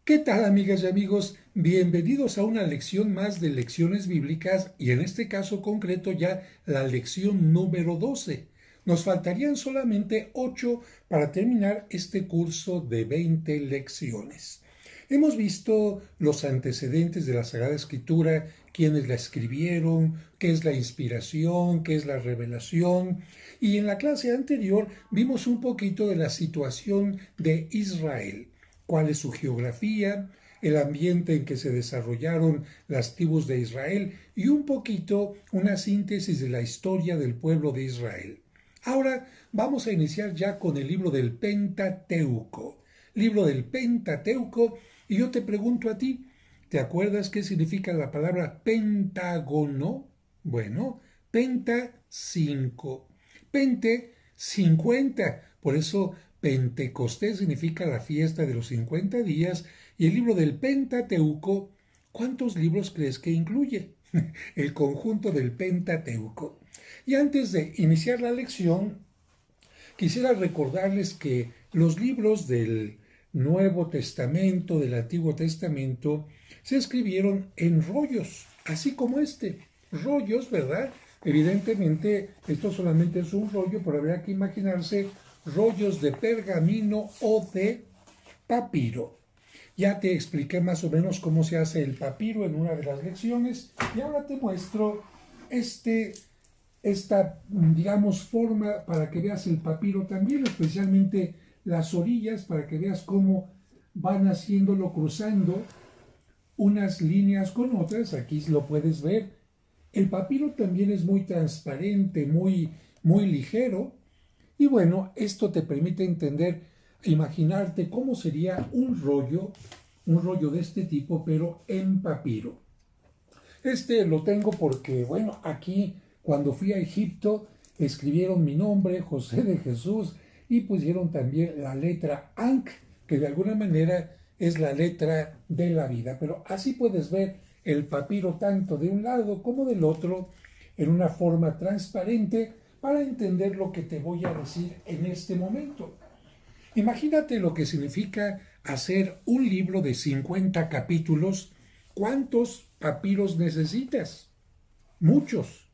¿Qué tal, amigas y amigos? Bienvenidos a una lección más de lecciones bíblicas y en este caso concreto ya la lección número 12. Nos faltarían solamente 8 para terminar este curso de 20 lecciones. Hemos visto los antecedentes de la Sagrada Escritura, quiénes la escribieron, qué es la inspiración, qué es la revelación, y en la clase anterior vimos un poquito de la situación de Israel, cuál es su geografía, el ambiente en que se desarrollaron las tribus de Israel y un poquito una síntesis de la historia del pueblo de Israel. Ahora vamos a iniciar ya con el libro del Pentateuco. Libro del Pentateuco, y yo te pregunto a ti, ¿te acuerdas qué significa la palabra pentágono? Bueno, penta 5, pente 50, por eso Pentecostés significa la fiesta de los 50 días, y el libro del Pentateuco, ¿cuántos libros crees que incluye? El conjunto del Pentateuco. Y antes de iniciar la lección, quisiera recordarles que los libros del Nuevo Testamento, del Antiguo Testamento, se escribieron en rollos, así como este. Rollos, ¿verdad? Evidentemente, esto solamente es un rollo, pero habría que imaginarse rollos de pergamino o de papiro. Ya te expliqué más o menos cómo se hace el papiro en una de las lecciones y ahora te muestro esta, digamos, forma para que veas el papiro también, especialmente las orillas, para que veas cómo van haciéndolo cruzando unas líneas con otras. Aquí lo puedes ver. El papiro también es muy transparente, muy ligero. Y bueno, esto te permite entender, imaginarte cómo sería un rollo de este tipo, pero en papiro. Este lo tengo porque, bueno, aquí cuando fui a Egipto escribieron mi nombre, José de Jesús, y pusieron también la letra Ankh, que de alguna manera es la letra de la vida. Pero así puedes ver el papiro tanto de un lado como del otro en una forma transparente para entender lo que te voy a decir en este momento. Imagínate lo que significa hacer un libro de 50 capítulos. ¿Cuántos papiros necesitas? Muchos.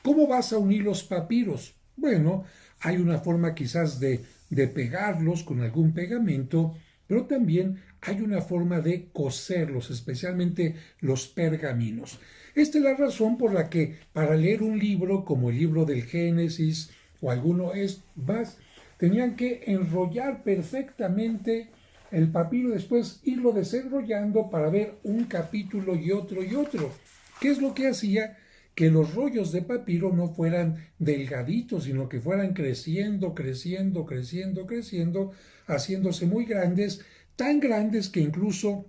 ¿Cómo vas a unir los papiros? Bueno, hay una forma quizás de pegarlos con algún pegamento, pero también hay una forma de coserlos, especialmente los pergaminos. Esta es la razón por la que para leer un libro como el libro del Génesis o alguno más, tenían que enrollar perfectamente el papiro, después irlo desenrollando para ver un capítulo y otro y otro. ¿Qué es lo que hacía? Que los rollos de papiro no fueran delgaditos, sino que fueran creciendo, creciendo, creciendo, creciendo, haciéndose muy grandes, tan grandes que incluso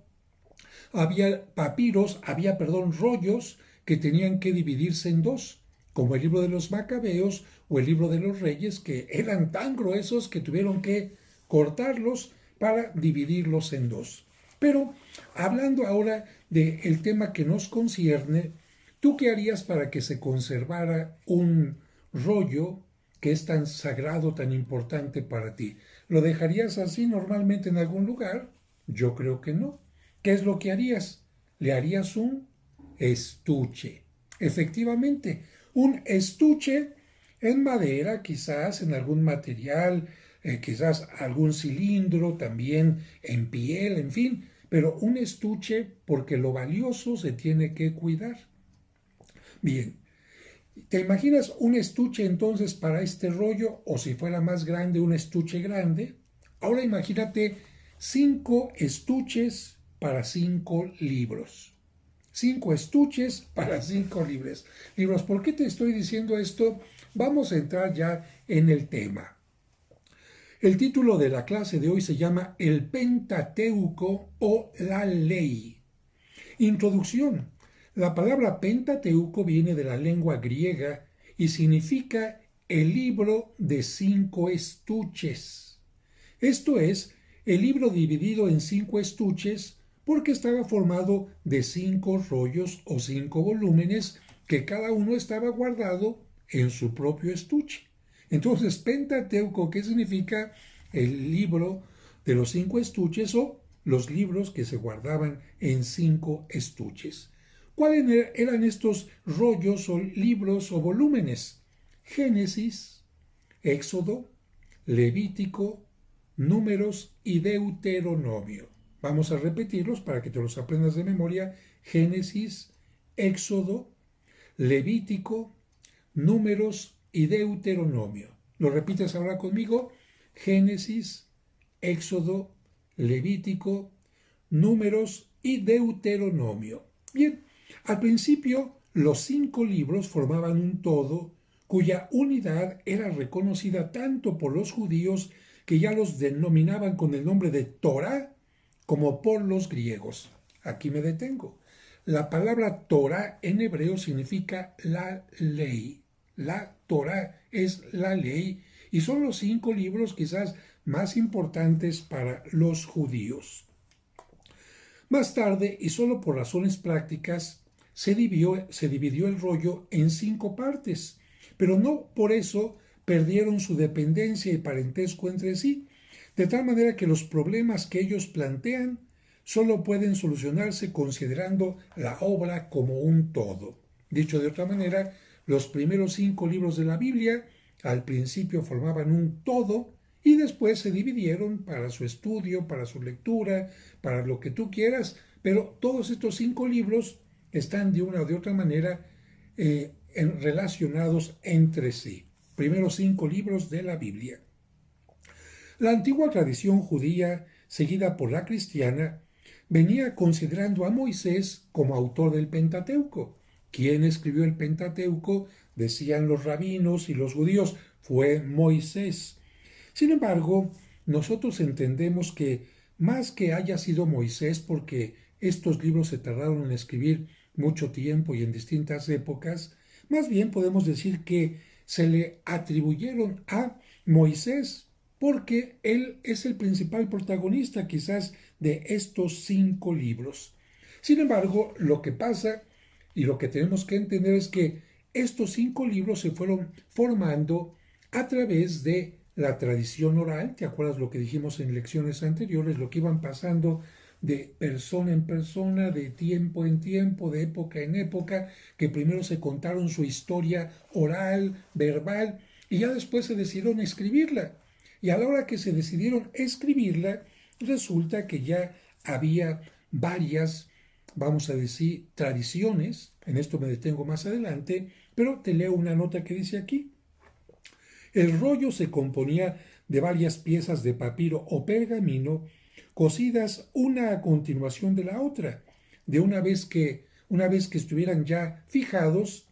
rollos que tenían que dividirse en dos, como el libro de los Macabeos o el libro de los Reyes, que eran tan gruesos que tuvieron que cortarlos para dividirlos en dos. Pero hablando ahora del tema que nos concierne, ¿tú qué harías para que se conservara un rollo que es tan sagrado, tan importante para ti? ¿Lo dejarías así normalmente en algún lugar? Yo creo que no. ¿Qué es lo que harías? Le harías un estuche. Efectivamente, un estuche en madera, quizás en algún material, quizás algún cilindro, también en piel, en fin, pero un estuche porque lo valioso se tiene que cuidar. Bien, ¿te imaginas un estuche entonces para este rollo? O si fuera más grande, un estuche grande. Ahora imagínate 5 estuches para 5 libros. 5 estuches para 5 libros. ¿Por qué te estoy diciendo esto? Vamos a entrar ya en el tema. El título de la clase de hoy se llama El Pentateuco o la Ley. Introducción. La palabra Pentateuco viene de la lengua griega y significa el libro de 5 estuches. Esto es, el libro dividido en 5 estuches porque estaba formado de 5 rollos o 5 volúmenes que cada uno estaba guardado en su propio estuche. Entonces, Pentateuco, ¿qué significa? El libro de los 5 estuches o los libros que se guardaban en 5 estuches. ¿Cuáles eran estos rollos o libros o volúmenes? Génesis, Éxodo, Levítico, Números y Deuteronomio. Vamos a repetirlos para que te los aprendas de memoria. Génesis, Éxodo, Levítico, Números y Deuteronomio. ¿Lo repites ahora conmigo? Génesis, Éxodo, Levítico, Números y Deuteronomio. Bien, al principio los 5 libros formaban un todo cuya unidad era reconocida tanto por los judíos que ya los denominaban con el nombre de Torá como por los griegos. Aquí me detengo. La palabra Torá en hebreo significa la ley. La Torá es la ley y son los 5 libros quizás más importantes para los judíos. Más tarde, y solo por razones prácticas, se dividió el rollo en 5 partes, pero no por eso perdieron su dependencia y parentesco entre sí, de tal manera que los problemas que ellos plantean solo pueden solucionarse considerando la obra como un todo. Dicho de otra manera, los primeros 5 libros de la Biblia al principio formaban un todo y después se dividieron para su estudio, para su lectura, para lo que tú quieras, pero todos estos 5 libros están de una o de otra manera relacionados entre sí. Primeros 5 libros de la Biblia. La antigua tradición judía, seguida por la cristiana, venía considerando a Moisés como autor del Pentateuco. ¿Quién escribió el Pentateuco? Decían los rabinos y los judíos, fue Moisés. Sin embargo, nosotros entendemos que más que haya sido Moisés, porque estos libros se tardaron en escribir mucho tiempo y en distintas épocas, más bien podemos decir que se le atribuyeron a Moisés, porque él es el principal protagonista quizás de estos 5 libros. Sin embargo, lo que pasa y lo que tenemos que entender es que estos 5 libros se fueron formando a través de la tradición oral. ¿Te acuerdas lo que dijimos en lecciones anteriores? Lo que iban pasando de persona en persona, de tiempo en tiempo, de época en época, que primero se contaron su historia oral, verbal, y ya después se decidieron escribirla. Y a la hora que se decidieron escribirla, resulta que ya había varias, vamos a decir, tradiciones. En esto me detengo más adelante, pero te leo una nota que dice aquí. El rollo se componía de varias piezas de papiro o pergamino cosidas una a continuación de la otra. Una vez que estuvieran ya fijados,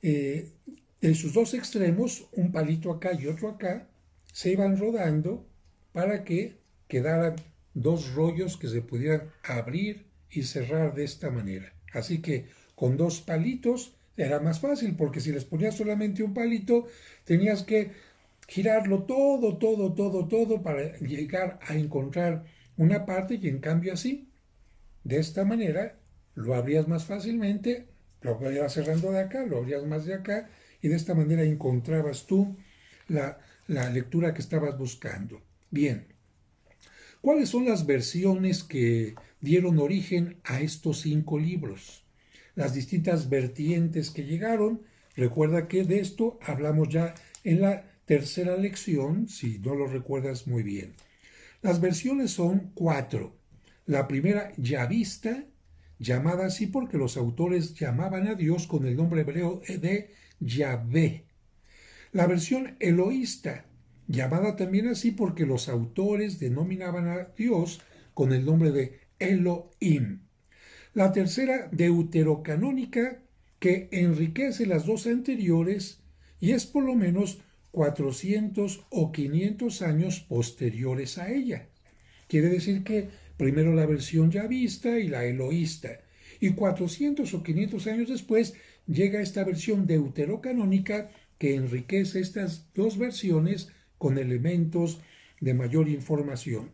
de sus 2 extremos, un palito acá y otro acá, se iban rodando para que quedaran 2 rollos que se pudieran abrir y cerrar de esta manera. Así que con 2 palitos era más fácil, porque si les ponías solamente un palito, tenías que girarlo todo para llegar a encontrar una parte, y en cambio así, de esta manera, lo abrías más fácilmente, lo ibas cerrando de acá, lo abrías más de acá, y de esta manera encontrabas tú la lectura que estabas buscando. Bien, ¿cuáles son las versiones que dieron origen a estos 5 libros? Las distintas vertientes que llegaron. Recuerda que de esto hablamos ya en la tercera lección, si no lo recuerdas muy bien. Las versiones son 4. La primera, yavista, llamada así porque los autores llamaban a Dios con el nombre hebreo de Yahvé. La versión eloísta, llamada también así porque los autores denominaban a Dios con el nombre de Elohim. La tercera, deuterocanónica, que enriquece las 2 anteriores y es por lo menos 400 o 500 años posteriores a ella. Quiere decir que primero la versión yavista y la eloísta, y 400 o 500 años después llega esta versión deuterocanónica que enriquece estas 2 versiones con elementos de mayor información.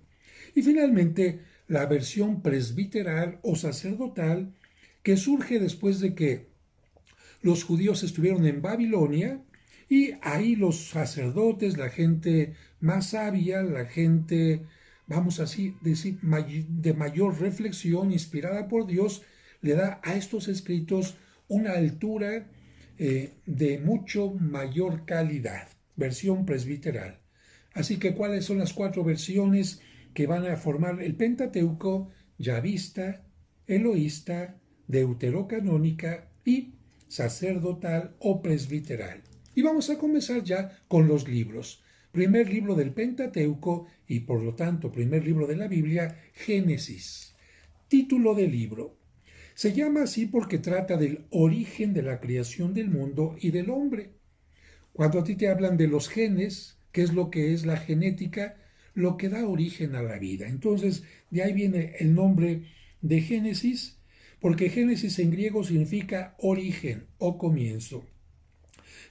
Y finalmente, la versión presbiteral o sacerdotal, que surge después de que los judíos estuvieron en Babilonia, y ahí los sacerdotes, la gente más sabia, la gente vamos así decir, de mayor reflexión inspirada por Dios, le da a estos escritos una altura de mucho mayor calidad, versión presbiteral. Así que, ¿cuáles son las 4 versiones que van a formar el Pentateuco? Yavista, eloísta, deuterocanónica y sacerdotal o presbiteral. Y vamos a comenzar ya con los libros. Primer libro del Pentateuco y por lo tanto primer libro de la Biblia, Génesis. Título del libro. Se llama así porque trata del origen de la creación del mundo y del hombre. Cuando a ti te hablan de los genes, ¿qué es lo que es la genética? Lo que da origen a la vida. Entonces, de ahí viene el nombre de Génesis, porque Génesis en griego significa origen o comienzo.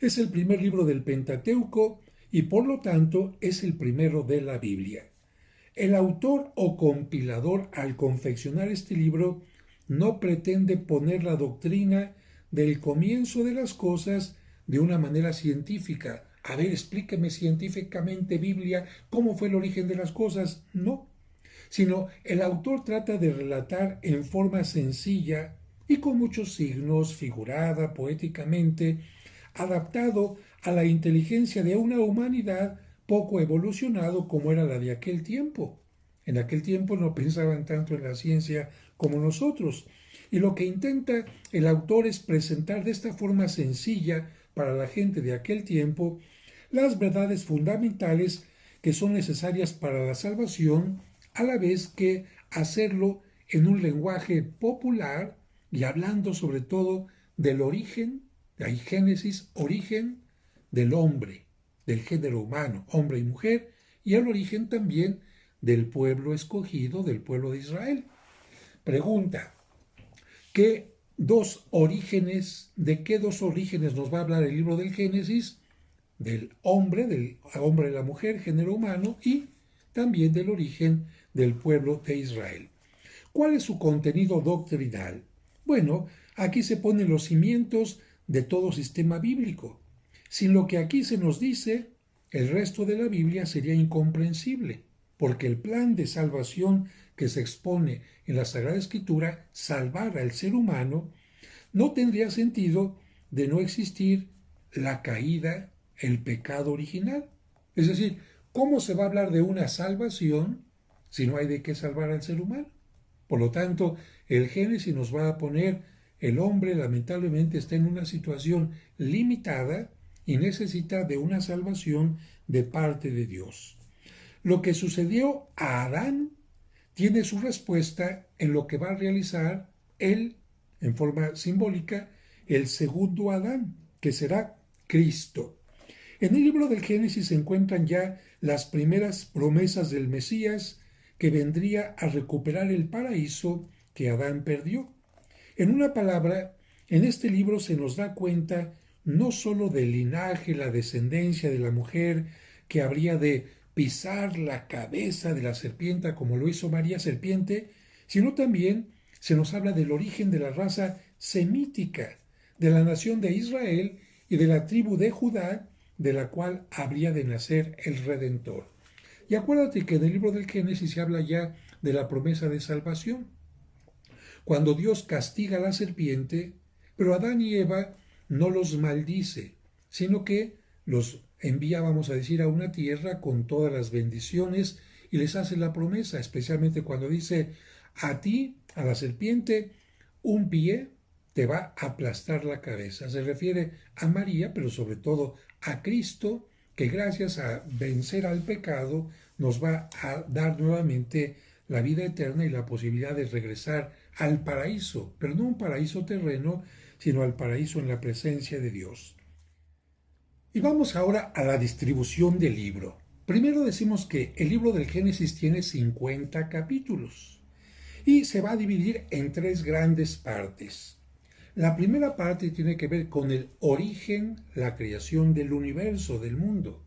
Es el primer libro del Pentateuco y por lo tanto es el primero de la Biblia. El autor o compilador al confeccionar este libro no pretende poner la doctrina del comienzo de las cosas de una manera científica. A ver, explíqueme científicamente, Biblia, cómo fue el origen de las cosas. No, sino el autor trata de relatar en forma sencilla y con muchos signos, figurada, poéticamente, adaptado a la inteligencia de una humanidad poco evolucionado como era la de aquel tiempo. En aquel tiempo no pensaban tanto en la ciencia como nosotros. Y lo que intenta el autor es presentar de esta forma sencilla para la gente de aquel tiempo las verdades fundamentales que son necesarias para la salvación, a la vez que hacerlo en un lenguaje popular y hablando sobre todo del origen, de ahí Génesis, origen del hombre, del género humano, hombre y mujer, y el origen también del pueblo escogido, del pueblo de Israel. Pregunta, ¿de qué dos orígenes nos va a hablar el libro del Génesis? Del hombre y la mujer, género humano, y también del origen del pueblo de Israel. ¿Cuál es su contenido doctrinal? Bueno, aquí se ponen los cimientos de todo sistema bíblico. Sin lo que aquí se nos dice, el resto de la Biblia sería incomprensible, porque el plan de salvación que se expone en la Sagrada Escritura, salvar al ser humano, no tendría sentido de no existir la caída, el pecado original. Es decir, ¿cómo se va a hablar de una salvación si no hay de qué salvar al ser humano? Por lo tanto, el Génesis nos va a poner el hombre lamentablemente está en una situación limitada y necesita de una salvación de parte de Dios. Lo que sucedió a Adán tiene su respuesta en lo que va a realizar él, en forma simbólica, el segundo Adán, que será Cristo. En el libro del Génesis se encuentran ya las primeras promesas del Mesías que vendría a recuperar el paraíso que Adán perdió. En una palabra, en este libro se nos da cuenta no sólo del linaje, la descendencia de la mujer que habría de pisar la cabeza de la serpiente como lo hizo María serpiente, sino también se nos habla del origen de la raza semítica, de la nación de Israel y de la tribu de Judá, de la cual habría de nacer el Redentor. Y acuérdate que en el libro del Génesis se habla ya de la promesa de salvación. Cuando Dios castiga a la serpiente, pero Adán y Eva no los maldice, sino que los envía, vamos a decir, a una tierra con todas las bendiciones y les hace la promesa, especialmente cuando dice, a ti, a la serpiente, un pie te va a aplastar la cabeza. Se refiere a María, pero sobre todo a Cristo, que gracias a vencer al pecado nos va a dar nuevamente la vida eterna y la posibilidad de regresar al paraíso, pero no un paraíso terreno, sino al paraíso en la presencia de Dios. Y vamos ahora a la distribución del libro. Primero decimos que el libro del Génesis tiene 50 capítulos y se va a dividir en 3 grandes partes. La primera parte tiene que ver con el origen, la creación del universo, del mundo.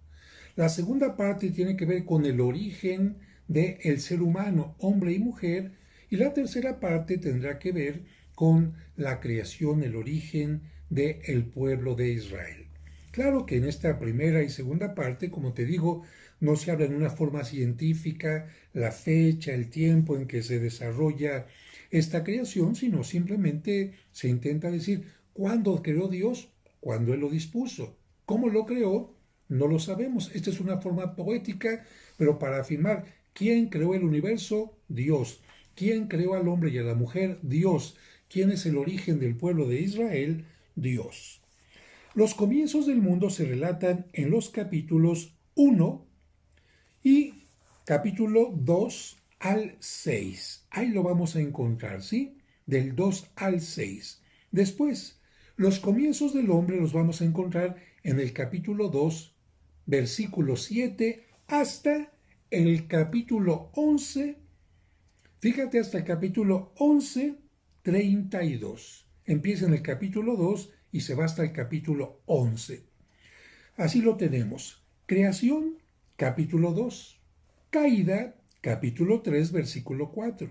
La segunda parte tiene que ver con el origen del ser humano, hombre y mujer, y la tercera parte tendrá que ver con la creación, el origen del pueblo de Israel. Claro que en esta primera y segunda parte, como te digo, no se habla en una forma científica la fecha, el tiempo en que se desarrolla esta creación, sino simplemente se intenta decir cuándo creó Dios, cuándo Él lo dispuso. ¿Cómo lo creó? No lo sabemos. Esta es una forma poética, pero para afirmar quién creó el universo, Dios. ¿Quién creó al hombre y a la mujer? Dios. ¿Quién es el origen del pueblo de Israel? Dios. Los comienzos del mundo se relatan en los capítulos 1 y capítulo 2 al 6. Ahí lo vamos a encontrar, ¿sí? Del 2 al 6. Después, los comienzos del hombre los vamos a encontrar en el capítulo 2, versículo 7, hasta el capítulo 11. Fíjate, hasta el capítulo 11, 32. Empieza en el capítulo 2 y se va hasta el capítulo 11. Así lo tenemos. Creación, capítulo 2. Caída, capítulo 3, versículo 4.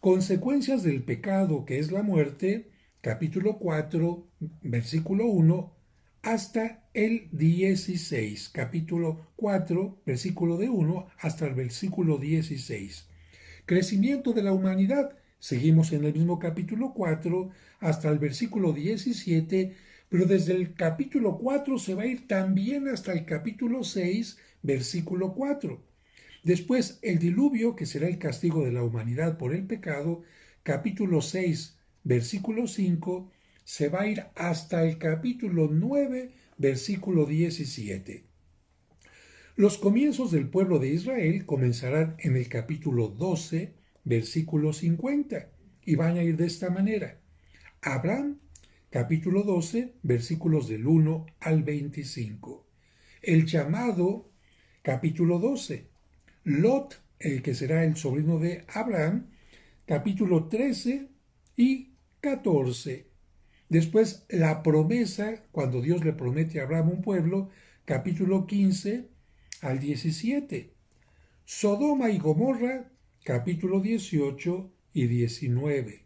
Consecuencias del pecado, que es la muerte, capítulo 4, versículo 1, hasta el 16. Capítulo 4, versículo de 1 hasta el versículo 16. Crecimiento de la humanidad. Seguimos en el mismo capítulo 4 hasta el versículo 17, pero desde el capítulo 4 se va a ir también hasta el capítulo 6, versículo 4. Después, el diluvio, que será el castigo de la humanidad por el pecado, capítulo 6, versículo 5, se va a ir hasta el capítulo 9, versículo 17. Los comienzos del pueblo de Israel comenzarán en el capítulo 12, versículo 50, y van a ir de esta manera. Abraham, capítulo 12, versículos del 1 al 25. El llamado, capítulo 12. Lot, el que será el sobrino de Abraham, capítulo 13 y 14. Después, la promesa, cuando Dios le promete a Abraham un pueblo, capítulo 15 al 17. Sodoma y Gomorra, capítulo 18 y 19.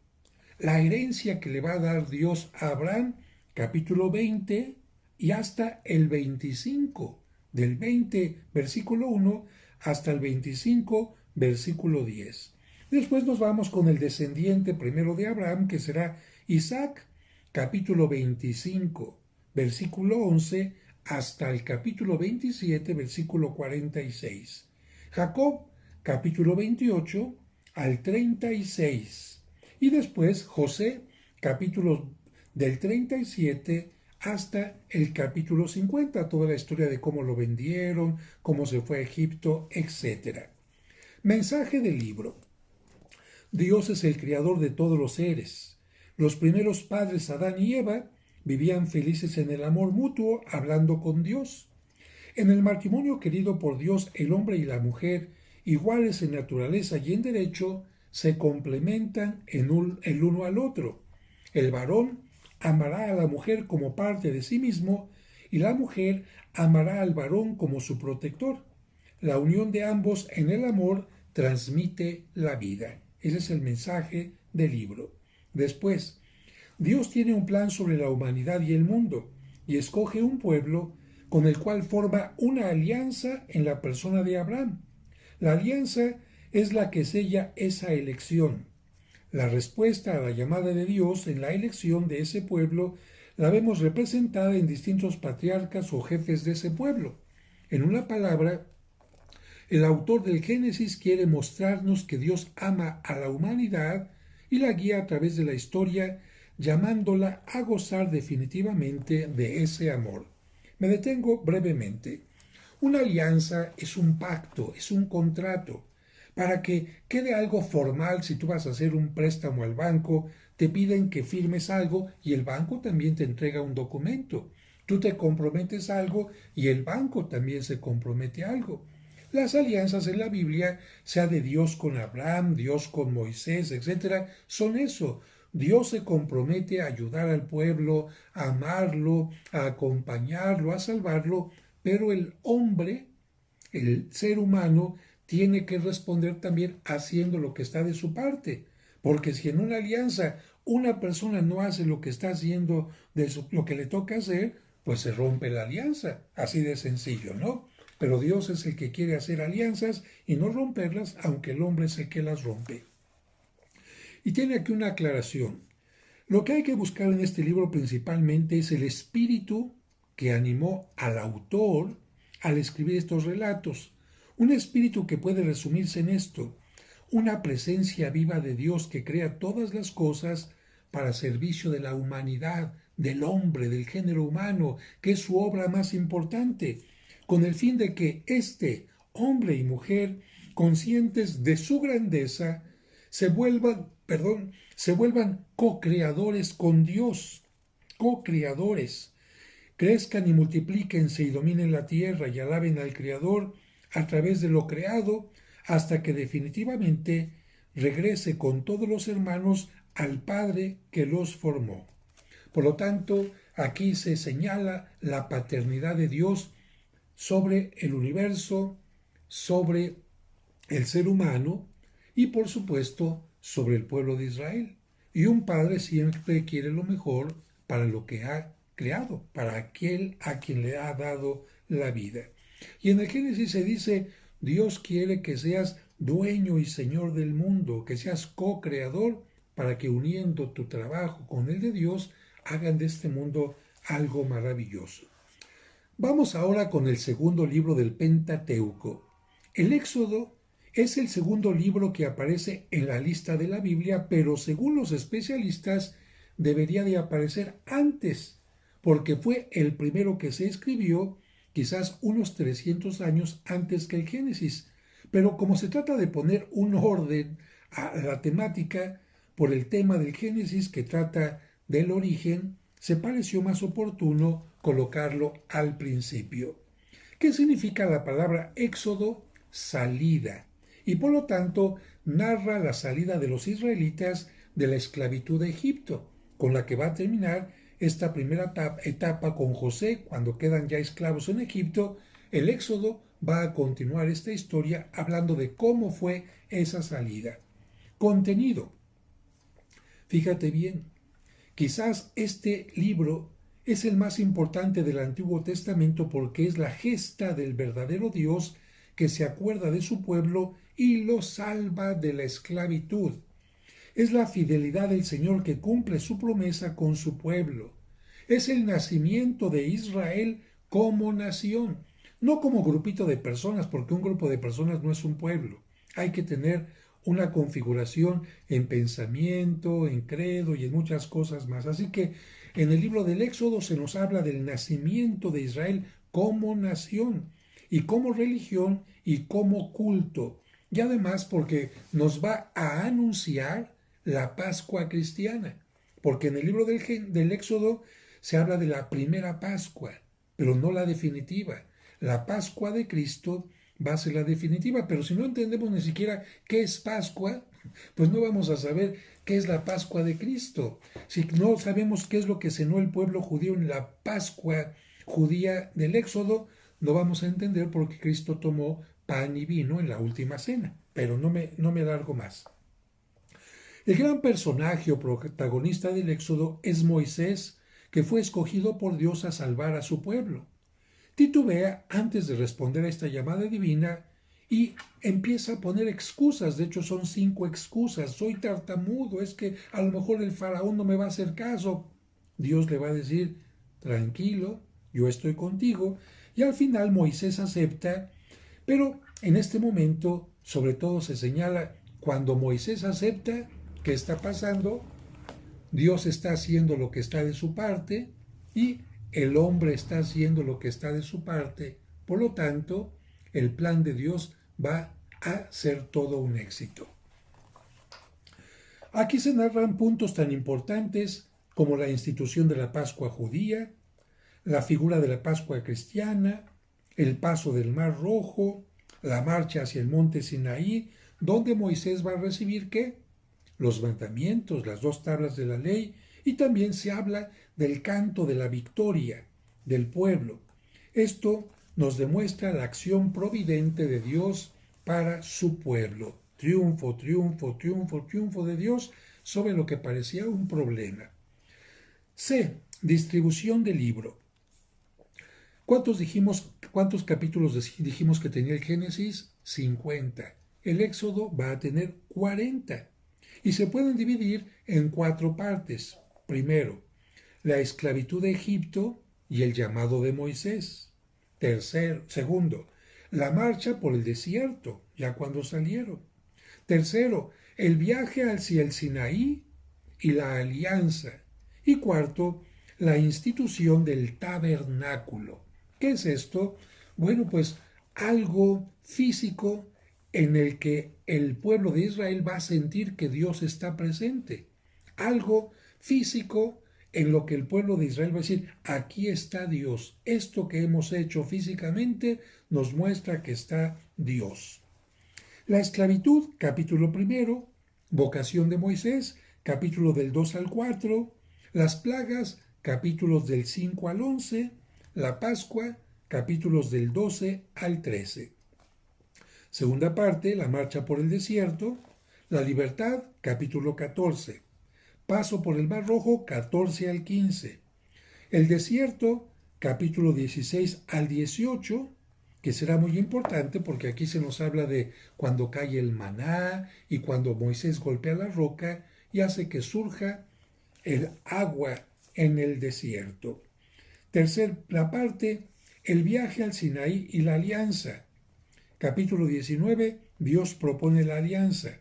La herencia que le va a dar Dios a Abraham, capítulo 20 y hasta el 25. Del 20, versículo 1, hasta el 25, versículo 10. Después nos vamos con el descendiente primero de Abraham, que será Isaac, capítulo 25, versículo 11, hasta el capítulo 27, versículo 46. Jacob, capítulo 28 al 36. Y después José, capítulo del 37 hasta el capítulo 50, toda la historia de cómo lo vendieron, cómo se fue a Egipto, etc. Mensaje del libro. Dios es el creador de todos los seres. Los primeros padres, Adán y Eva, vivían felices en el amor mutuo, hablando con Dios. En el matrimonio querido por Dios, el hombre y la mujer, iguales en naturaleza y en derecho, se complementan el uno al otro. El varón amará a la mujer como parte de sí mismo y la mujer amará al varón como su protector. La unión de ambos en el amor transmite la vida. Ese es el mensaje del libro. Después, Dios tiene un plan sobre la humanidad y el mundo y escoge un pueblo con el cual forma una alianza en la persona de Abraham. La alianza es la que sella esa elección. La respuesta a la llamada de Dios en la elección de ese pueblo la vemos representada en distintos patriarcas o jefes de ese pueblo. En una palabra, el autor del Génesis quiere mostrarnos que Dios ama a la humanidad y la guía a través de la historia, llamándola a gozar definitivamente de ese amor. Me detengo brevemente. Una alianza es un pacto, es un contrato. Para que quede algo formal, si tú vas a hacer un préstamo al banco, te piden que firmes algo y el banco también te entrega un documento. Tú te comprometes a algo y el banco también se compromete a algo. Las alianzas en la Biblia, sea de Dios con Abraham, Dios con Moisés, etc., son eso. Dios se compromete a ayudar al pueblo, a amarlo, a acompañarlo, a salvarlo, pero el hombre, el ser humano, tiene que responder también haciendo lo que está de su parte. Porque si en una alianza una persona no hace lo que está haciendo, lo que le toca hacer, pues se rompe la alianza. Así de sencillo, ¿no? pero Dios es el que quiere hacer alianzas y no romperlas, aunque el hombre es el que las rompe. Y tiene aquí una aclaración. Lo que hay que buscar en este libro principalmente es el espíritu que animó al autor al escribir estos relatos. Un espíritu que puede resumirse en esto: una presencia viva de Dios que crea todas las cosas para servicio de la humanidad, del hombre, del género humano, que es su obra más importante, con el fin de que este hombre y mujer, conscientes de su grandeza, se vuelvan co-creadores con Dios, co-creadores, crezcan y multiplíquense y dominen la tierra y alaben al Creador a través de lo creado, hasta que definitivamente regrese con todos los hermanos al Padre que los formó. Por lo tanto, aquí se señala la paternidad de Dios sobre el universo, sobre el ser humano y por supuesto sobre el pueblo de Israel. Y un padre siempre quiere lo mejor para lo que ha creado, para aquel a quien le ha dado la vida. Y en el Génesis se dice: Dios quiere que seas dueño y señor del mundo, que seas co-creador, para que uniendo tu trabajo con el de Dios hagan de este mundo algo maravilloso. Vamos ahora con el segundo libro del Pentateuco. El Éxodo es el segundo libro que aparece en la lista de la Biblia, pero según los especialistas debería de aparecer antes, porque fue el primero que se escribió quizás unos 300 años antes que el Génesis. Pero como se trata de poner un orden a la temática por el tema del Génesis que trata del origen, se pareció más oportuno colocarlo al principio. ¿Qué significa la palabra éxodo? Salida. Y por lo tanto narra la salida de los israelitas de la esclavitud de Egipto, con la que va a terminar esta primera etapa con José, cuando quedan ya esclavos en Egipto. El éxodo va a continuar esta historia hablando de cómo fue esa salida. Contenido. Fíjate bien, quizás este libro es el más importante del Antiguo Testamento porque es la gesta del verdadero Dios que se acuerda de su pueblo y lo salva de la esclavitud. Es la fidelidad del Señor que cumple su promesa con su pueblo. Es el nacimiento de Israel como nación, no como grupito de personas, porque un grupo de personas no es un pueblo. Hay que tener una configuración en pensamiento, en credo y en muchas cosas más. Así que en el libro del Éxodo se nos habla del nacimiento de Israel como nación y como religión y como culto. Y además porque nos va a anunciar la Pascua cristiana. Porque en el libro del Éxodo se habla de la primera Pascua, pero no la definitiva. La Pascua de Cristo va a ser la definitiva, pero si no entendemos ni siquiera qué es Pascua, pues no vamos a saber qué es la Pascua de Cristo. Si no sabemos qué es lo que cenó el pueblo judío en la Pascua judía del Éxodo, no vamos a entender por qué Cristo tomó pan y vino en la última cena. Pero no me alargo más. El gran personaje o protagonista del Éxodo es Moisés, que fue escogido por Dios a salvar a su pueblo. Titubea antes de responder a esta llamada divina y empieza a poner excusas. De hecho, son 5 excusas. Soy tartamudo, es que a lo mejor el faraón no me va a hacer caso. Dios le va a decir: tranquilo, yo estoy contigo. Y al final Moisés acepta, pero en este momento sobre todo se señala cuando Moisés acepta. ¿Qué está pasando? Dios está haciendo lo que está de su parte y el hombre está haciendo lo que está de su parte. Por lo tanto, el plan de Dios va a ser todo un éxito. Aquí se narran puntos tan importantes como la institución de la Pascua judía, la figura de la Pascua cristiana, el paso del Mar Rojo, la marcha hacia el monte Sinaí, donde Moisés va a recibir ¿qué? Los mandamientos, las 2 tablas de la ley, y también se habla del canto de la victoria del pueblo. Esto nos demuestra la acción providente de Dios para su pueblo. Triunfo, triunfo, triunfo, triunfo de Dios sobre lo que parecía un problema. C. Distribución del libro. ¿Cuántos capítulos dijimos que tenía el Génesis? 50. El Éxodo va a tener 40. Y se pueden dividir en 4 partes. Primero, la esclavitud de Egipto y el llamado de Moisés. Segundo, la marcha por el desierto, ya cuando salieron. Tercero, el viaje hacia el Sinaí y la alianza. Y cuarto, la institución del tabernáculo. ¿Qué es esto? Bueno, pues algo físico en el que el pueblo de Israel va a sentir que Dios está presente. Algo físico en lo que el pueblo de Israel va a decir, aquí está Dios. Esto que hemos hecho físicamente nos muestra que está Dios. La esclavitud, capítulo primero, vocación de Moisés, capítulo del 2 al 4, las plagas, capítulos del 5 al 11, la Pascua, capítulos del 12 al 13. Segunda parte, la marcha por el desierto, la libertad, capítulo 14, paso por el Mar Rojo, 14 al 15, el desierto, capítulo 16 al 18, que será muy importante porque aquí se nos habla de cuando cae el maná y cuando Moisés golpea la roca y hace que surja el agua en el desierto. Tercera parte, el viaje al Sinaí y la alianza. Capítulo 19, Dios propone la alianza.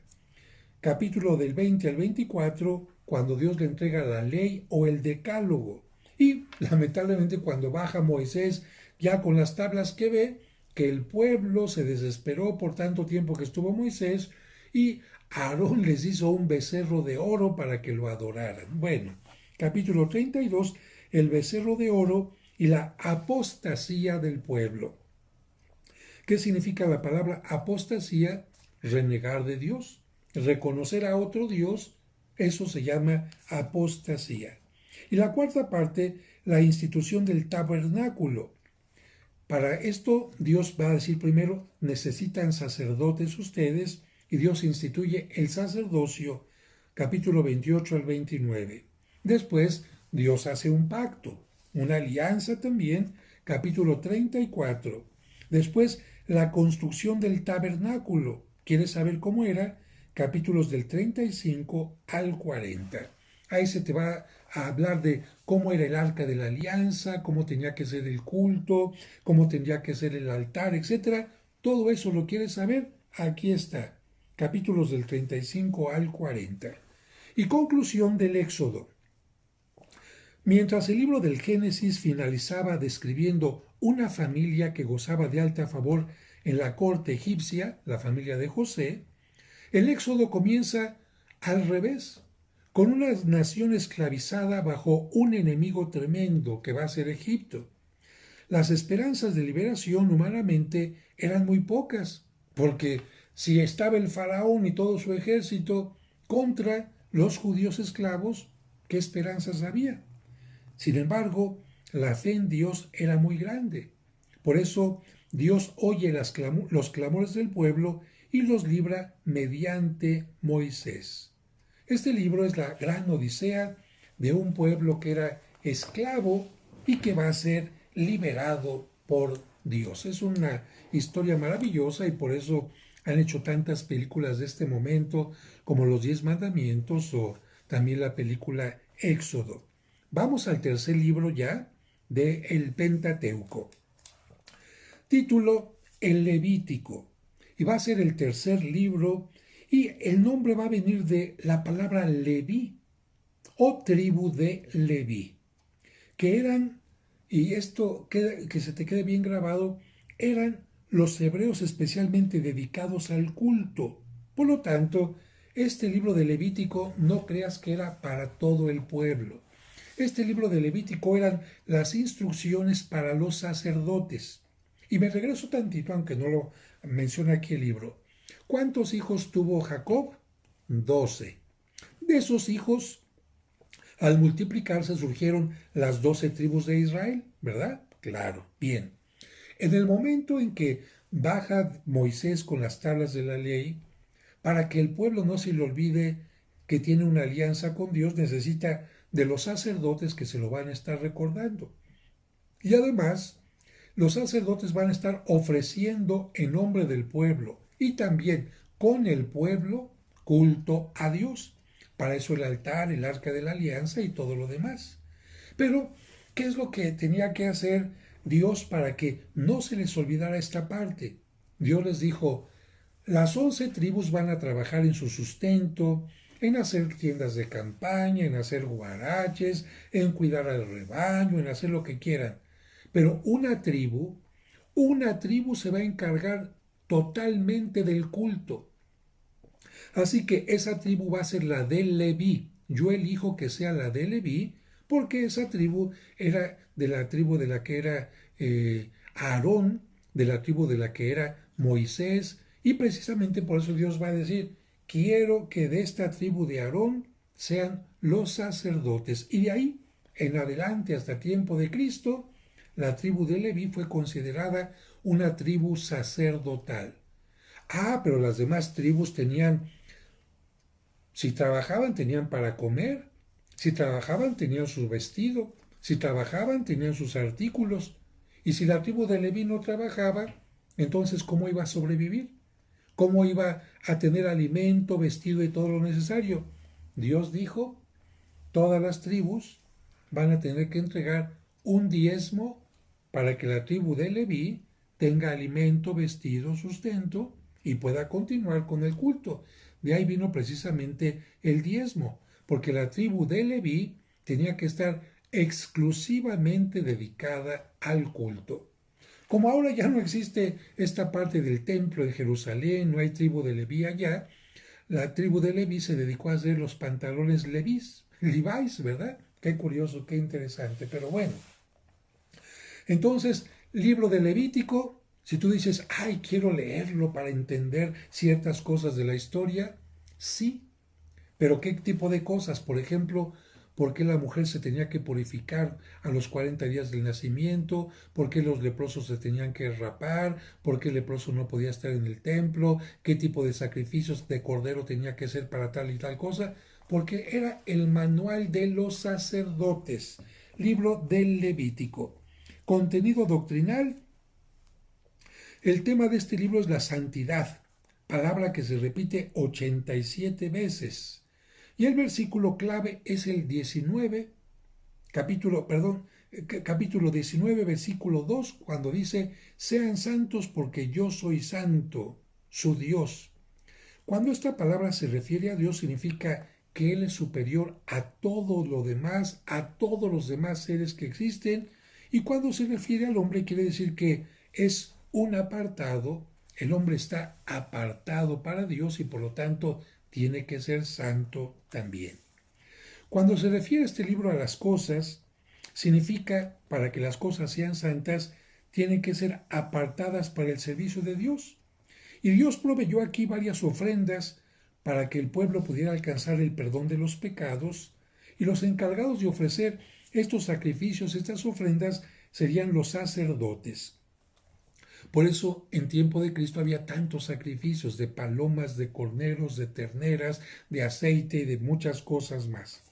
Capítulo del 20 al 24, cuando Dios le entrega la ley o el decálogo. Y lamentablemente cuando baja Moisés ya con las tablas que ve, que el pueblo se desesperó por tanto tiempo que estuvo Moisés y Aarón les hizo un becerro de oro para que lo adoraran. Bueno, capítulo 32, el becerro de oro y la apostasía del pueblo. ¿Qué significa la palabra apostasía? Renegar de Dios. Reconocer a otro Dios, eso se llama apostasía. Y la cuarta parte, la institución del tabernáculo. Para esto Dios va a decir primero, necesitan sacerdotes ustedes, y Dios instituye el sacerdocio, capítulo 28 al 29. Después Dios hace un pacto, una alianza también, capítulo 34. Después la construcción del tabernáculo. ¿Quieres saber cómo era? Capítulos del 35 al 40. Ahí se te va a hablar de cómo era el arca de la alianza, cómo tenía que ser el culto, cómo tendría que ser el altar, etc. Todo eso lo quieres saber, aquí está. Capítulos del 35 al 40. Y conclusión del Éxodo. Mientras el libro del Génesis finalizaba describiendo una familia que gozaba de alta favor en la corte egipcia, la familia de José, el Éxodo comienza al revés, con una nación esclavizada bajo un enemigo tremendo que va a ser Egipto. Las esperanzas de liberación humanamente eran muy pocas, porque si estaba el faraón y todo su ejército contra los judíos esclavos, ¿qué esperanzas había? Sin embargo, la fe en Dios era muy grande. Por eso Dios oye los clamores del pueblo y los libra mediante Moisés. Este libro es la gran odisea de un pueblo que era esclavo y que va a ser liberado por Dios. Es una historia maravillosa y por eso han hecho tantas películas de este momento como Los 10 Mandamientos o también la película Éxodo. Vamos al tercer libro ya de el Pentateuco. Título El Levítico. Y va a ser el tercer libro y el nombre va a venir de la palabra Leví o tribu de Leví, que eran, y esto que se te quede bien grabado, eran los hebreos especialmente dedicados al culto. Por lo tanto, este libro de Levítico no creas que era para todo el pueblo. Este libro de Levítico eran las instrucciones para los sacerdotes. Y me regreso tantito, aunque no lo menciona aquí el libro. ¿Cuántos hijos tuvo Jacob? 12. De esos hijos, al multiplicarse surgieron las 12 tribus de Israel, ¿verdad? Claro, bien. En el momento en que baja Moisés con las tablas de la ley, para que el pueblo no se le olvide que tiene una alianza con Dios, necesita de los sacerdotes que se lo van a estar recordando. Y además, los sacerdotes van a estar ofreciendo en nombre del pueblo y también con el pueblo culto a Dios. Para eso el altar, el arca de la alianza y todo lo demás. Pero, ¿qué es lo que tenía que hacer Dios para que no se les olvidara esta parte? Dios les dijo, las 11 tribus van a trabajar en su sustento, en hacer tiendas de campaña, en hacer guaraches, en cuidar al rebaño, en hacer lo que quieran. Pero una tribu se va a encargar totalmente del culto. Así que esa tribu va a ser la de Leví. Yo elijo que sea la de Leví porque esa tribu era de la tribu de la que era Aarón, de la tribu de la que era Moisés, y precisamente por eso Dios va a decir, quiero que de esta tribu de Aarón sean los sacerdotes. Y de ahí en adelante hasta tiempo de Cristo, la tribu de Leví fue considerada una tribu sacerdotal. Ah, pero las demás tribus tenían, si trabajaban tenían para comer, si trabajaban tenían su vestido, si trabajaban tenían sus artículos, y si la tribu de Leví no trabajaba, entonces ¿cómo iba a sobrevivir? ¿Cómo iba a tener alimento, vestido y todo lo necesario? Dios dijo, todas las tribus van a tener que entregar un diezmo para que la tribu de Leví tenga alimento, vestido, sustento y pueda continuar con el culto. De ahí vino precisamente el diezmo, porque la tribu de Leví tenía que estar exclusivamente dedicada al culto. Como ahora ya no existe esta parte del templo de Jerusalén, no hay tribu de Leví allá, la tribu de Leví se dedicó a hacer los pantalones Levi's, ¿verdad? Qué curioso, qué interesante, pero bueno. Entonces, libro de Levítico, si tú dices, ay, quiero leerlo para entender ciertas cosas de la historia, sí, pero ¿qué tipo de cosas? Por ejemplo, ¿por qué la mujer se tenía que purificar a los 40 días del nacimiento? ¿Por qué los leprosos se tenían que rapar? ¿Por qué el leproso no podía estar en el templo? ¿Qué tipo de sacrificios de cordero tenía que ser para tal y tal cosa? Porque era el manual de los sacerdotes, libro del Levítico. Contenido doctrinal. El tema de este libro es la santidad, palabra que se repite 87 veces. Y el versículo clave es el 19, capítulo 19, versículo 2, cuando dice, sean santos porque yo soy santo, su Dios. Cuando esta palabra se refiere a Dios significa que Él es superior a todo lo demás, a todos los demás seres que existen, y cuando se refiere al hombre quiere decir que es un apartado, el hombre está apartado para Dios y por lo tanto tiene que ser santo también. Cuando se refiere este libro a las cosas, significa para que las cosas sean santas, tienen que ser apartadas para el servicio de Dios. Y Dios proveyó aquí varias ofrendas para que el pueblo pudiera alcanzar el perdón de los pecados, y los encargados de ofrecer estos sacrificios, estas ofrendas, serían los sacerdotes. Por eso en tiempo de Cristo había tantos sacrificios de palomas, de corneros, de terneras, de aceite y de muchas cosas más.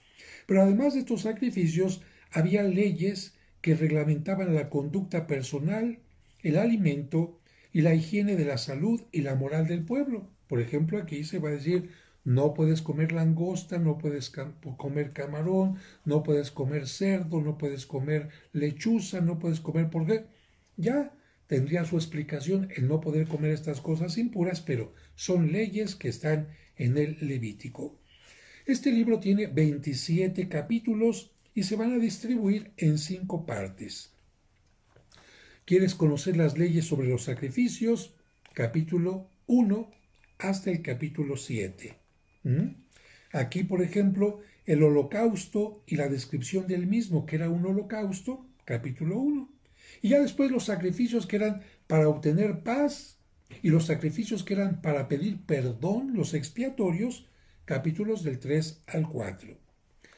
Pero además de estos sacrificios, había leyes que reglamentaban la conducta personal, el alimento y la higiene de la salud y la moral del pueblo. Por ejemplo, aquí se va a decir, no puedes comer langosta, no puedes comer camarón, no puedes comer cerdo, no puedes comer lechuza, no puedes comer por qué. Ya tendría su explicación el no poder comer estas cosas impuras, pero son leyes que están en el Levítico. Este libro tiene 27 capítulos y se van a distribuir en 5 partes. ¿Quieres conocer las leyes sobre los sacrificios? Capítulo 1 hasta el capítulo 7. Aquí, por ejemplo, el holocausto y la descripción del mismo, que era un holocausto, capítulo 1. Y ya después los sacrificios que eran para obtener paz y los sacrificios que eran para pedir perdón, los expiatorios, capítulos del 3 al 4.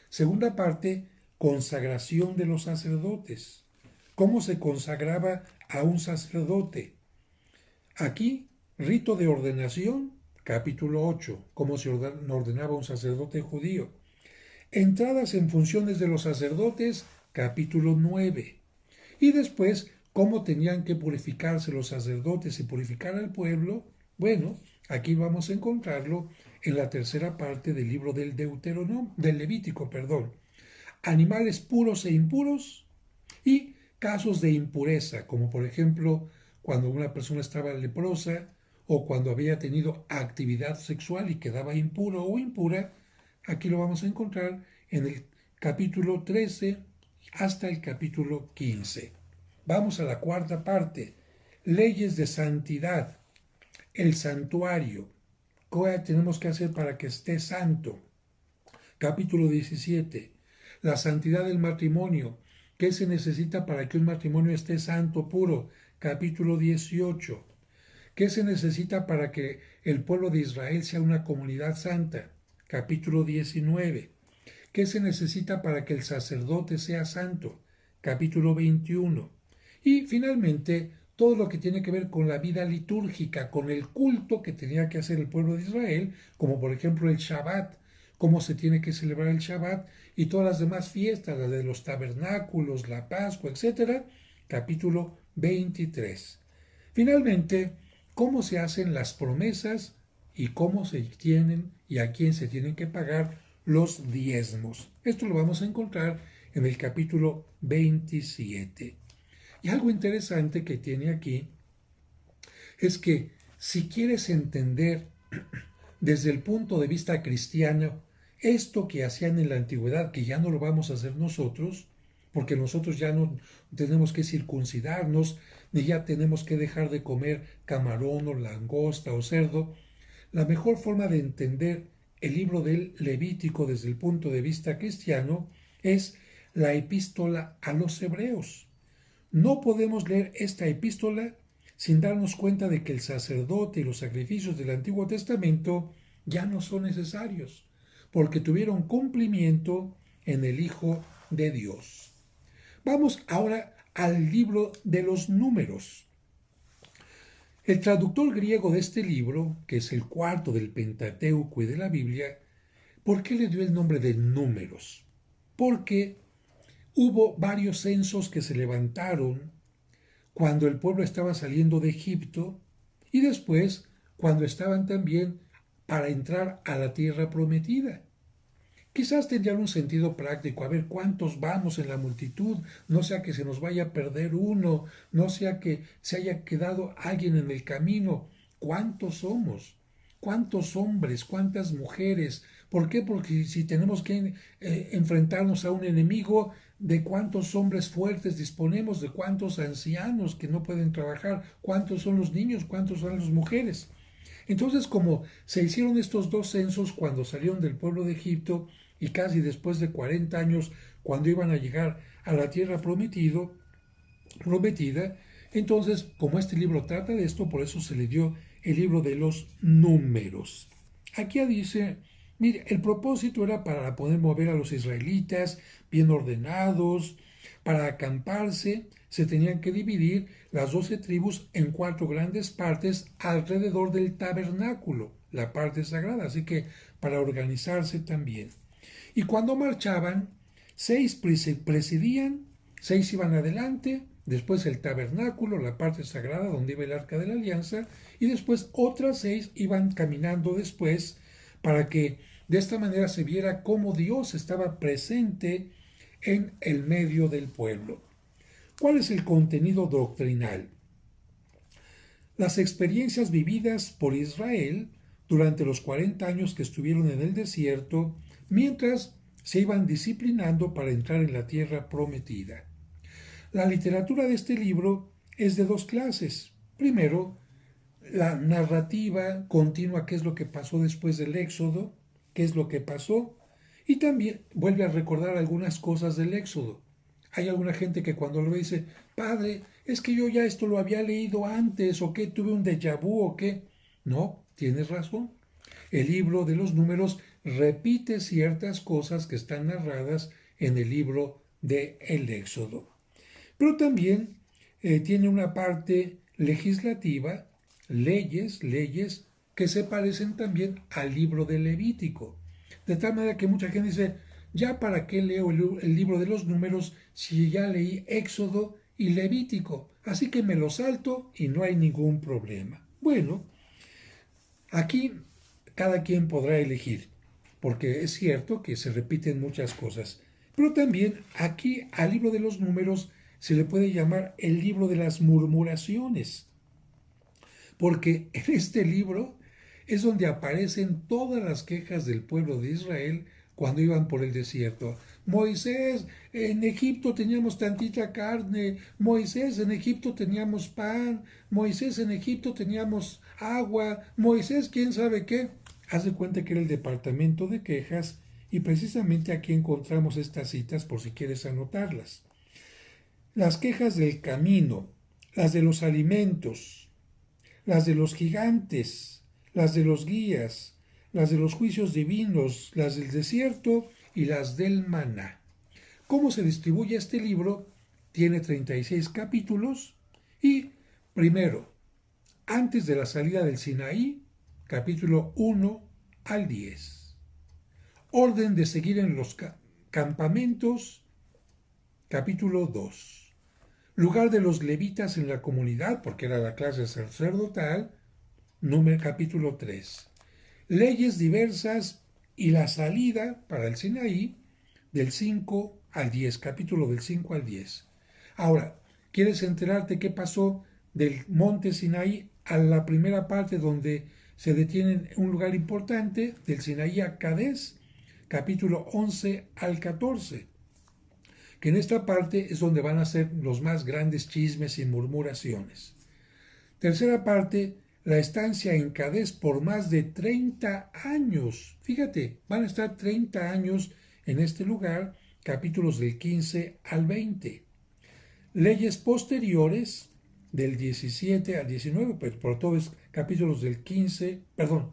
Segunda parte, consagración de los sacerdotes. ¿Cómo se consagraba a un sacerdote? Aquí, rito de ordenación, capítulo 8, cómo se ordenaba un sacerdote judío. Entradas en funciones de los sacerdotes, capítulo 9. Y después, cómo tenían que purificarse los sacerdotes y purificar al pueblo, bueno, aquí vamos a encontrarlo en la tercera parte del libro del Deuteronomio, del Levítico, perdón. Animales puros e impuros y casos de impureza, como por ejemplo cuando una persona estaba leprosa o cuando había tenido actividad sexual y quedaba impuro o impura. Aquí lo vamos a encontrar en el capítulo 13 hasta el capítulo 15. Vamos a la cuarta parte, leyes de santidad, el santuario, ¿qué tenemos que hacer para que esté santo? Capítulo 17, la santidad del matrimonio, ¿qué se necesita para que un matrimonio esté santo, puro? Capítulo 18, ¿qué se necesita para que el pueblo de Israel sea una comunidad santa? Capítulo 19, ¿qué se necesita para que el sacerdote sea santo? Capítulo 21. Y finalmente, todo lo que tiene que ver con la vida litúrgica, con el culto que tenía que hacer el pueblo de Israel, como por ejemplo el Shabbat, cómo se tiene que celebrar el Shabbat y todas las demás fiestas, la de los tabernáculos, la Pascua, etc. Capítulo 23. Finalmente, cómo se hacen las promesas y cómo se tienen y a quién se tienen que pagar los diezmos. Esto lo vamos a encontrar en el capítulo 27. Y algo interesante que tiene aquí es que si quieres entender desde el punto de vista cristiano esto que hacían en la antigüedad, que ya no lo vamos a hacer nosotros, porque nosotros ya no tenemos que circuncidarnos, ni ya tenemos que dejar de comer camarón o langosta o cerdo, la mejor forma de entender el libro del Levítico desde el punto de vista cristiano es la epístola a los hebreos. No podemos leer esta epístola sin darnos cuenta de que el sacerdote y los sacrificios del Antiguo Testamento ya no son necesarios, porque tuvieron cumplimiento en el Hijo de Dios. Vamos ahora al libro de los Números. El traductor griego de este libro, que es el cuarto del Pentateuco y de la Biblia, ¿por qué le dio el nombre de Números? Porque hubo varios censos que se levantaron cuando el pueblo estaba saliendo de Egipto y después cuando estaban también para entrar a la tierra prometida. Quizás tendrían un sentido práctico, a ver cuántos vamos en la multitud, no sea que se nos vaya a perder uno, no sea que se haya quedado alguien en el camino. ¿Cuántos somos? ¿Cuántos hombres? ¿Cuántas mujeres? ¿Por qué? Porque si tenemos que enfrentarnos a un enemigo, ¿de cuántos hombres fuertes disponemos? ¿De cuántos ancianos que no pueden trabajar? ¿Cuántos son los niños? ¿Cuántos son las mujeres? Entonces, como se hicieron estos dos censos cuando salieron del pueblo de Egipto y casi después de 40 años cuando iban a llegar a la tierra prometida, entonces, como este libro trata de esto, por eso se le dio el libro de los números. Aquí dice, mire, el propósito era para poder mover a los israelitas bien ordenados, para acamparse, se tenían que dividir las 12 tribus en 4 grandes partes alrededor del tabernáculo, la parte sagrada, así que para organizarse también. Y cuando marchaban, 6 presidían, 6 iban adelante, después el tabernáculo, la parte sagrada donde iba el arca de la alianza, y después otras 6 iban caminando después para que de esta manera se viera cómo Dios estaba presente en el medio del pueblo. ¿Cuál es el contenido doctrinal? Las experiencias vividas por Israel durante los 40 años que estuvieron en el desierto, mientras se iban disciplinando para entrar en la tierra prometida. La literatura de este libro es de dos clases. Primero, la narrativa continua, qué es lo que pasó después del Éxodo, qué es lo que pasó, y también vuelve a recordar algunas cosas del Éxodo. Hay alguna gente que cuando lo dice, padre, es que yo ya esto lo había leído antes, o que tuve un déjà vu, o qué. No, tienes razón. El libro de los números repite ciertas cosas que están narradas en el libro de el Éxodo. Pero también tiene una parte legislativa, leyes que se parecen también al libro de Levítico. De tal manera que mucha gente dice, ¿ya para qué leo el libro de los números si ya leí Éxodo y Levítico, así que me lo salto y no hay ningún problema. Bueno, aquí cada quien podrá elegir, porque es cierto que se repiten muchas cosas, pero también aquí al libro de los números se le puede llamar el libro de las murmuraciones, porque en este libro es donde aparecen todas las quejas del pueblo de Israel cuando iban por el desierto. Moisés, en Egipto teníamos tantita carne, Moisés, en Egipto teníamos pan, Moisés, en Egipto teníamos agua, Moisés, quién sabe qué. Haz de cuenta que era el departamento de quejas y precisamente aquí encontramos estas citas por si quieres anotarlas. Las quejas del camino, las de los alimentos, las de los gigantes, las de los guías, las de los juicios divinos, las del desierto y las del maná. ¿Cómo se distribuye este libro? Tiene 36 capítulos y, primero, antes de la salida del Sinaí, capítulo 1 al 10. Orden de seguir en los campamentos, capítulo 2. Lugar de los levitas en la comunidad, porque era la clase sacerdotal, capítulo 3. Leyes diversas y la salida para el Sinaí del 5 al 10, capítulo del 5 al 10. Ahora, ¿quieres enterarte qué pasó del monte Sinaí a la primera parte donde se detiene en un lugar importante, del Sinaí a Cadés, capítulo 11 al 14? Que en esta parte es donde van a ser los más grandes chismes y murmuraciones. Tercera parte, la estancia en Cadés por más de 30 años. Fíjate, van a estar 30 años en este lugar, capítulos del 15 al 20. Leyes posteriores, del 17 al 19, pero por todos capítulos del 15, perdón.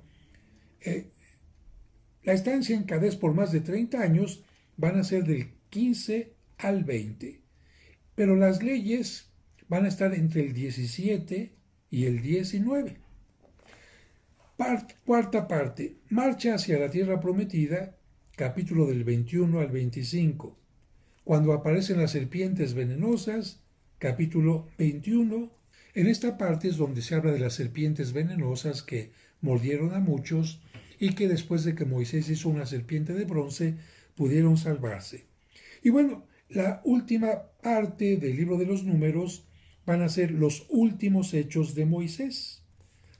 La estancia en Cadés por más de 30 años van a ser del 15 al 20. Pero las leyes van a estar entre el 17 y el 19. Cuarta parte, marcha hacia la tierra prometida, capítulo del 21 al 25. Cuando aparecen las serpientes venenosas, capítulo 21. En esta parte es donde se habla de las serpientes venenosas que mordieron a muchos y que después de que Moisés hizo una serpiente de bronce pudieron salvarse. Y bueno, la última parte del libro de los números van a ser los últimos hechos de Moisés.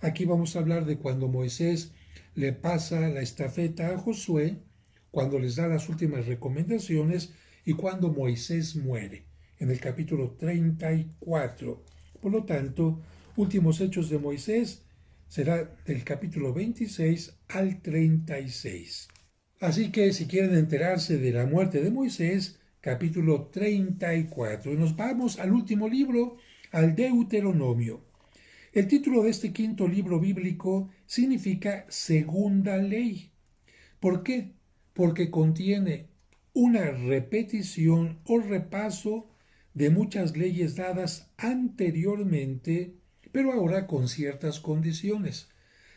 Aquí vamos a hablar de cuando Moisés le pasa la estafeta a Josué, cuando les da las últimas recomendaciones y cuando Moisés muere, en el capítulo 34. Por lo tanto, últimos hechos de Moisés será del capítulo 26 al 36. Así que si quieren enterarse de la muerte de Moisés, capítulo 34. Y nos vamos al último libro, al Deuteronomio. El título de este quinto libro bíblico significa segunda ley. ¿Por qué? Porque contiene una repetición o repaso de muchas leyes dadas anteriormente, pero ahora con ciertas condiciones.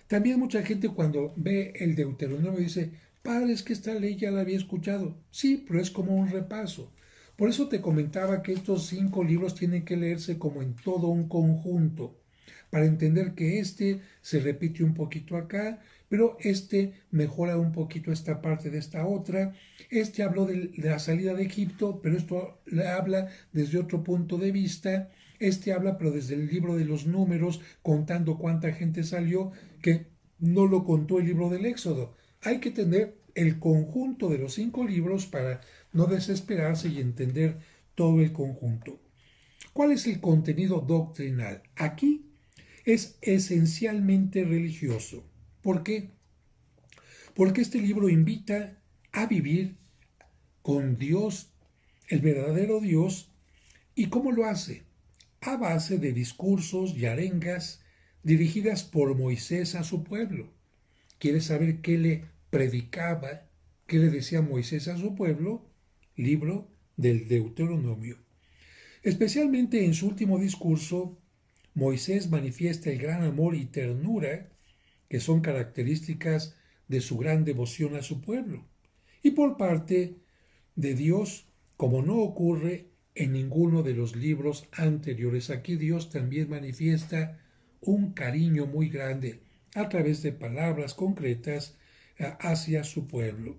También mucha gente cuando ve el Deuteronomio dice, padre, es que esta ley ya la había escuchado. Sí, pero es como un repaso. Por eso te comentaba que estos 5 libros tienen que leerse como en todo un conjunto, para entender que este se repite un poquito acá, pero este mejora un poquito esta parte de esta otra. Este habló de la salida de Egipto, pero esto le habla desde otro punto de vista. Este habla, pero desde el libro de los números, contando cuánta gente salió, que no lo contó el libro del Éxodo. Hay que tener el conjunto de los 5 libros para no desesperarse y entender todo el conjunto. ¿Cuál es el contenido doctrinal? Aquí es esencialmente religioso. ¿Por qué? Porque este libro invita a vivir con Dios, el verdadero Dios, ¿y cómo lo hace? A base de discursos y arengas dirigidas por Moisés a su pueblo. ¿Quieres saber qué le predicaba, qué le decía Moisés a su pueblo? Libro del Deuteronomio. Especialmente en su último discurso, Moisés manifiesta el gran amor y ternura que son características de su gran devoción a su pueblo. Y por parte de Dios, como no ocurre en ninguno de los libros anteriores. Aquí Dios también manifiesta un cariño muy grande a través de palabras concretas hacia su pueblo.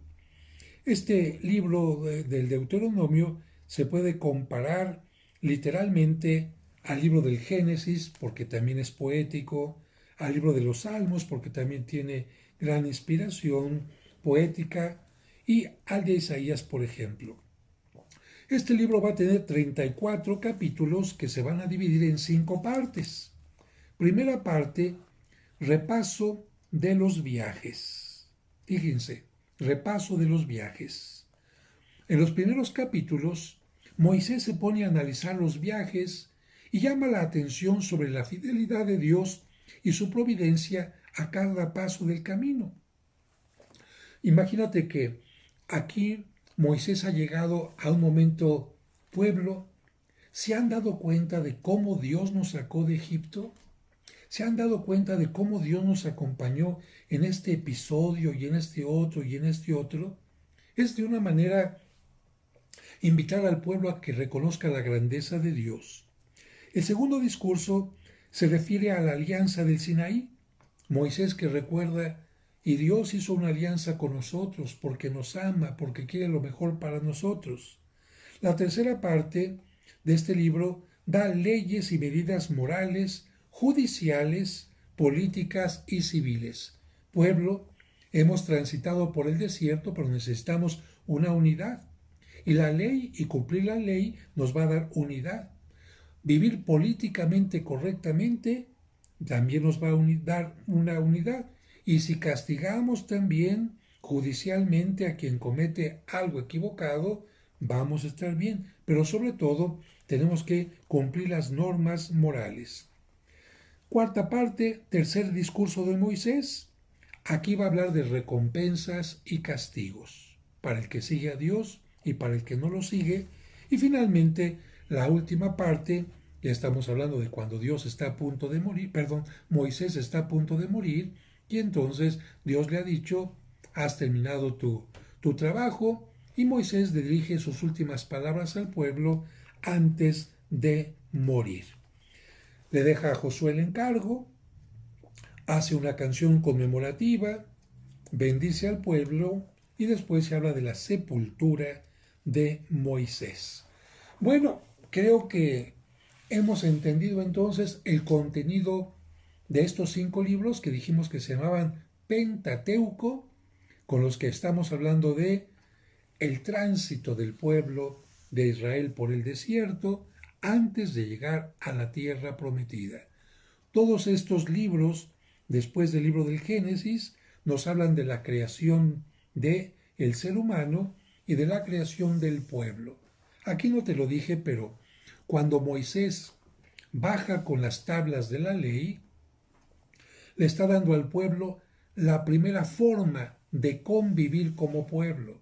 Este libro del Deuteronomio se puede comparar literalmente al libro del Génesis, porque también es poético, al libro de los Salmos, porque también tiene gran inspiración poética, y al de Isaías, por ejemplo. Este libro va a tener 34 capítulos que se van a dividir en 5 partes. Primera parte, repaso de los viajes. Fíjense, repaso de los viajes. En los primeros capítulos, Moisés se pone a analizar los viajes y llama la atención sobre la fidelidad de Dios y su providencia a cada paso del camino. Imagínate que aquí Moisés ha llegado a un momento, pueblo, ¿se han dado cuenta de cómo Dios nos sacó de Egipto? ¿Se han dado cuenta de cómo Dios nos acompañó en este episodio y en este otro y en este otro? Es de una manera invitar al pueblo a que reconozca la grandeza de Dios. El segundo discurso se refiere a la alianza del Sinaí. Moisés que recuerda, y Dios hizo una alianza con nosotros porque nos ama, porque quiere lo mejor para nosotros. La tercera parte de este libro da leyes y medidas morales, judiciales, políticas y civiles. Pueblo, hemos transitado por el desierto, pero necesitamos una unidad. Y la ley y cumplir la ley nos va a dar unidad. Vivir políticamente correctamente también nos va a dar una unidad. Y si castigamos también judicialmente a quien comete algo equivocado, vamos a estar bien. Pero sobre todo tenemos que cumplir las normas morales. Cuarta parte, tercer discurso de Moisés. Aquí va a hablar de recompensas y castigos para el que sigue a Dios y para el que no lo sigue. Y finalmente, la última parte, ya estamos hablando de cuando Dios está a punto de morir, Moisés está a punto de morir, y entonces Dios le ha dicho, has terminado tu trabajo, y Moisés dirige sus últimas palabras al pueblo antes de morir. Le deja a Josué el encargo, hace una canción conmemorativa, bendice al pueblo y después se habla de la sepultura de Moisés. Bueno, creo que hemos entendido entonces el contenido de estos 5 libros que dijimos que se llamaban Pentateuco, con los que estamos hablando de el tránsito del pueblo de Israel por el desierto antes de llegar a la tierra prometida. Todos estos libros, después del libro del Génesis, nos hablan de la creación de el ser humano y de la creación del pueblo. Aquí no te lo dije, pero cuando Moisés baja con las tablas de la ley, le está dando al pueblo la primera forma de convivir como pueblo.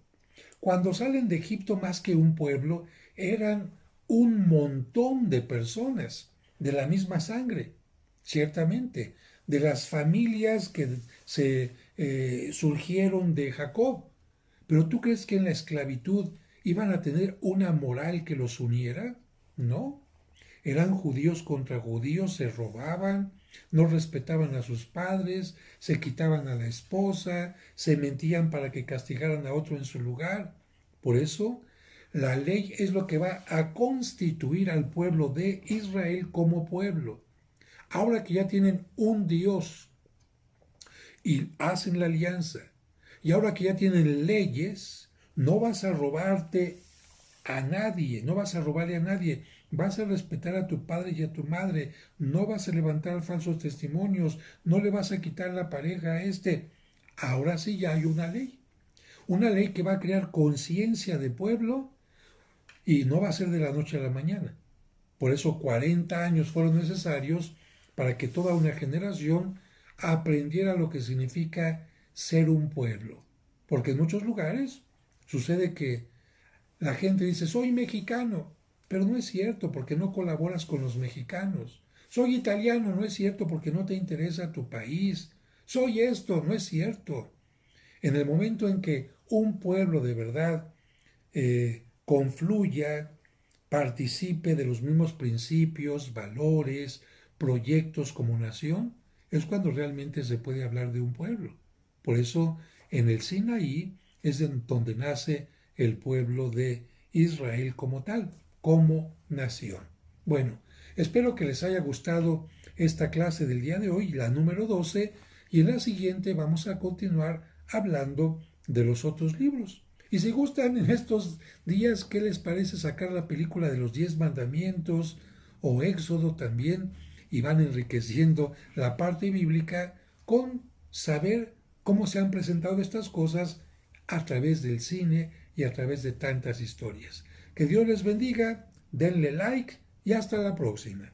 Cuando salen de Egipto, más que un pueblo, eran un montón de personas de la misma sangre, ciertamente, de las familias que se surgieron de Jacob. Pero ¿tú crees que en la esclavitud iban a tener una moral que los uniera? No. Eran judíos contra judíos, se robaban, no respetaban a sus padres, se quitaban a la esposa, se mentían para que castigaran a otro en su lugar. Por eso, la ley es lo que va a constituir al pueblo de Israel como pueblo. Ahora que ya tienen un Dios y hacen la alianza, y ahora que ya tienen leyes, no vas a robarte a nadie, no vas a robarle a nadie, vas a respetar a tu padre y a tu madre, no vas a levantar falsos testimonios, no le vas a quitar la pareja a este. Ahora sí ya hay una ley que va a crear conciencia de pueblo y no va a ser de la noche a la mañana. Por eso 40 años fueron necesarios para que toda una generación aprendiera lo que significa ser un pueblo. Porque en muchos lugares sucede que la gente dice, soy mexicano, pero no es cierto porque no colaboras con los mexicanos. Soy italiano, no es cierto porque no te interesa tu país. Soy esto, no es cierto. En el momento en que un pueblo de verdad confluya, participe de los mismos principios, valores, proyectos como nación, es cuando realmente se puede hablar de un pueblo. Por eso en el Sinaí es en donde nace el pueblo de Israel como tal, como nación. Bueno, espero que les haya gustado esta clase del día de hoy, la número 12, y en la siguiente vamos a continuar hablando de los otros libros. Y si gustan en estos días, ¿qué les parece sacar la película de los 10 mandamientos o Éxodo también? Y van enriqueciendo la parte bíblica con saber cómo se han presentado estas cosas a través del cine y a través de tantas historias. Que Dios les bendiga, denle like y hasta la próxima.